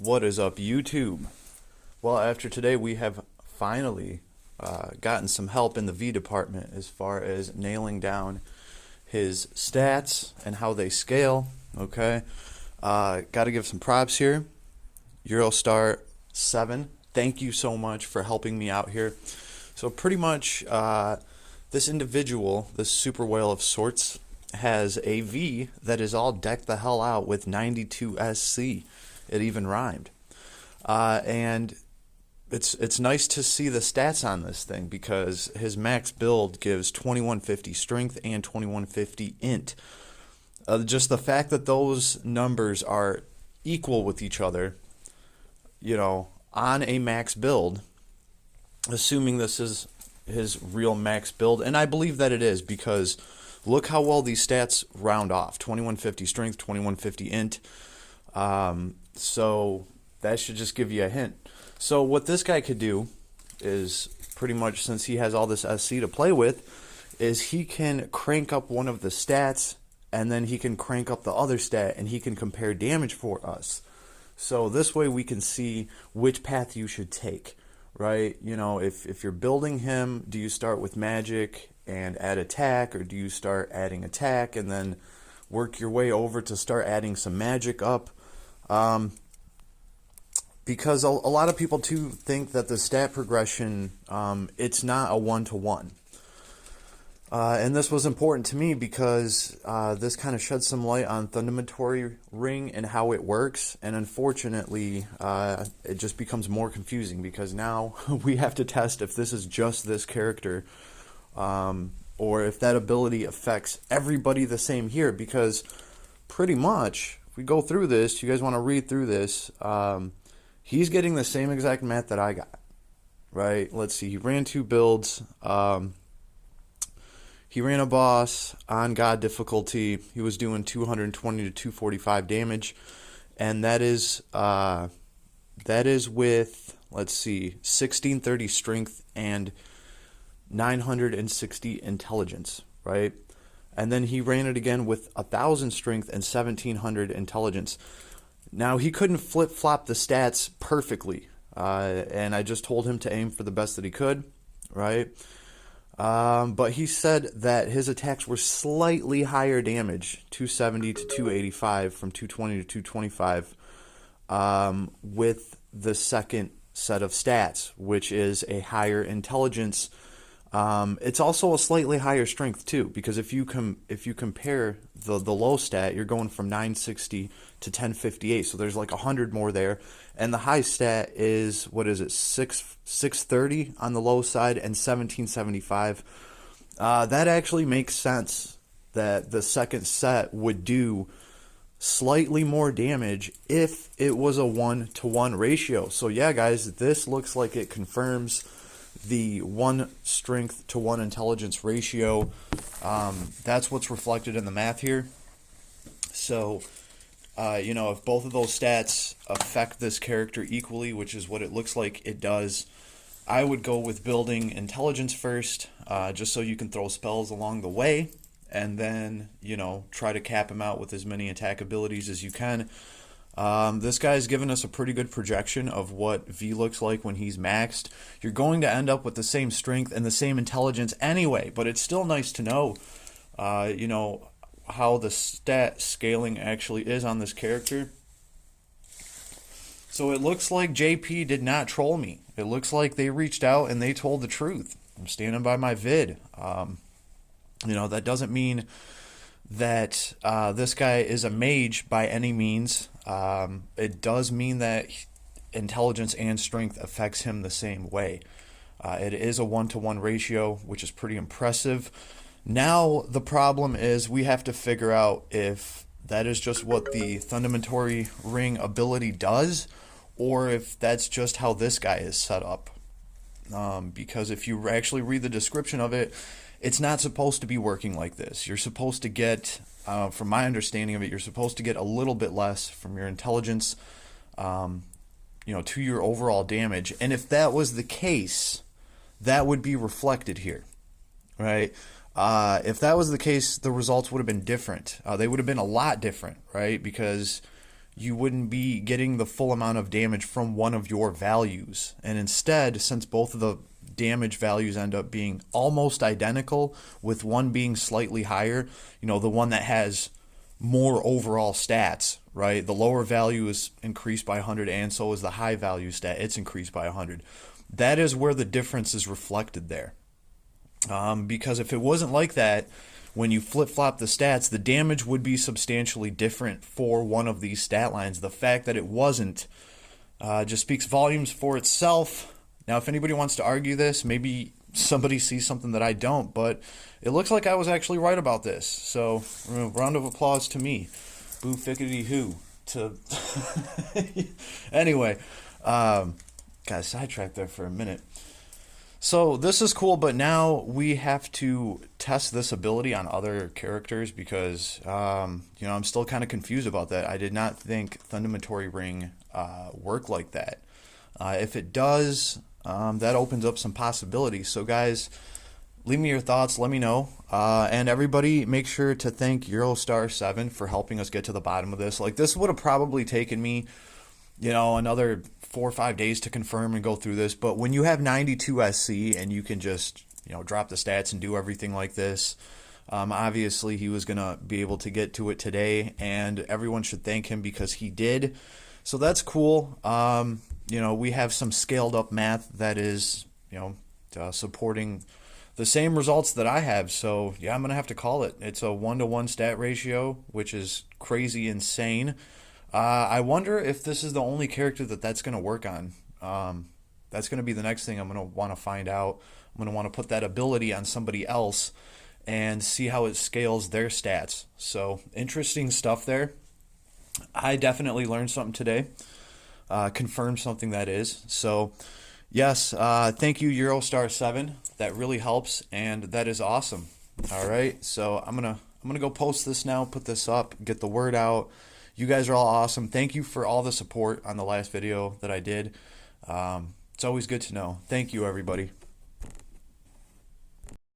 What is up, YouTube? Well, after today, we have finally gotten some help in the V department as far as nailing down his stats and how they scale. Okay, got to give some props here. Eurostar 7, thank you so much for helping me out here. So pretty much, this individual, this super whale of sorts, has a V that is all decked the hell out with 92 SC. It even rhymed. And it's nice to see the stats on this thing because his max build gives 2150 strength and 2150 int. Just the fact that those numbers are equal with each other, you know, on a max build, assuming this is his real max build, and I believe that it is because look how well these stats round off. 2150 strength, 2150 int. So that should just give you a hint. So what this guy could do is pretty much, since he has all this SC to play with, is he can crank up one of the stats and then he can crank up the other stat and he can compare damage for us. So this way we can see which path you should take, right? You know, if you're building him, do you start with magic and add attack, or do you start adding attack and then work your way over to start adding some magic up? Because a lot of people too think that the stat progression, it's not a one-to-one. And this was important to me because this kind of sheds some light on Thundermatory Ring and how it works. And unfortunately, it just becomes more confusing because now we have to test if this is just this character, or if that ability affects everybody the same here. Because pretty much, if we go through this, you guys want to read through this, he's getting the same exact math that I got, right? Let's see, he ran 2 builds. He ran a boss on God difficulty. He was doing 220 to 245 damage, and that is with, let's see, 1630 strength and 960 intelligence, right? And then he ran it again with 1000 strength and 1700 intelligence. Now, he couldn't flip-flop the stats perfectly, and I just told him to aim for the best that he could, right? But he said that his attacks were slightly higher damage, 270 to 285 from 220 to 225, with the second set of stats, which is a higher intelligence. It's also a slightly higher strength too, because if you compare the low stat, you're going from 960 to 1058, so there's like 100 more there, and the high stat is, what is it, 630 on the low side and 1775. That actually makes sense that the second set would do slightly more damage if it was a 1-to-1 ratio. So yeah, guys, this looks like it confirms the 1 strength to 1 intelligence ratio. That's what's reflected in the math here. So, you know, if both of those stats affect this character equally, which is what it looks like it does, I would go with building intelligence first, just so you can throw spells along the way, and then, you know, try to cap him out with as many attack abilities as you can. This guy's given us a pretty good projection of what V looks like when he's maxed. You're going to end up with the same strength and the same intelligence anyway, but it's still nice to know, you know, how the stat scaling actually is on this character. So it looks like JP did not troll me. It looks like they reached out and they told the truth. I'm standing by my vid. You know, that doesn't mean that this guy is a mage by any means. It does mean that intelligence and strength affects him the same way. It is a 1-to-1 ratio, which is pretty impressive. Now the problem is we have to figure out if that is just what the Thundermatory Ring ability does, or if that's just how this guy is set up. Because if you actually read the description of it, it's not supposed to be working like this. You're supposed to get, from my understanding of it, you're supposed to get a little bit less from your intelligence, you know, to your overall damage. And if that was the case, that would be reflected here, right? If that was the case, the results would have been different. They would have been a lot different, right? Because you wouldn't be getting the full amount of damage from one of your values. And instead, since both of the damage values end up being almost identical, with one being slightly higher, the one that has more overall stats, right? The lower value is increased by 100, and so is the high value stat. It's increased by 100. That is where the difference is reflected there. Because if it wasn't like that, when you flip-flop the stats, the damage would be substantially different for one of these stat lines. The fact that it wasn't just speaks volumes for itself. Now, if anybody wants to argue this, maybe somebody sees something that I don't, but it looks like I was actually right about this. So, round of applause to me. Boo fickety hoo. Anyway, got sidetracked there for a minute. So this is cool, but now we have to test this ability on other characters because, I'm still kind of confused about that. I did not think Thundermatory Ring worked like that. If it does, that opens up some possibilities. So guys, leave me your thoughts. Let me know. And everybody, make sure to thank Eurostar7 for helping us get to the bottom of this. Like, this would have probably taken me, another 4 or 5 days to confirm and go through this. But when you have 92 SC and you can just, drop the stats and do everything like this, obviously he was going to be able to get to it today, and everyone should thank him because he did. So that's cool. We have some scaled up math that is, supporting the same results that I have. So yeah, I'm going to have to call it. It's a 1-to-1 stat ratio, which is crazy insane. I wonder if this is the only character that's going to work on. That's going to be the next thing I'm going to want to find out. I'm going to want to put that ability on somebody else and see how it scales their stats. So interesting stuff there. I definitely learned something today. Confirmed something that is. So yes, thank you Eurostar7. That really helps, and that is awesome. All right, so I'm gonna go post this now, put this up, get the word out. You guys are all awesome. Thank you for all the support on the last video that I did. It's always good to know. Thank you, everybody.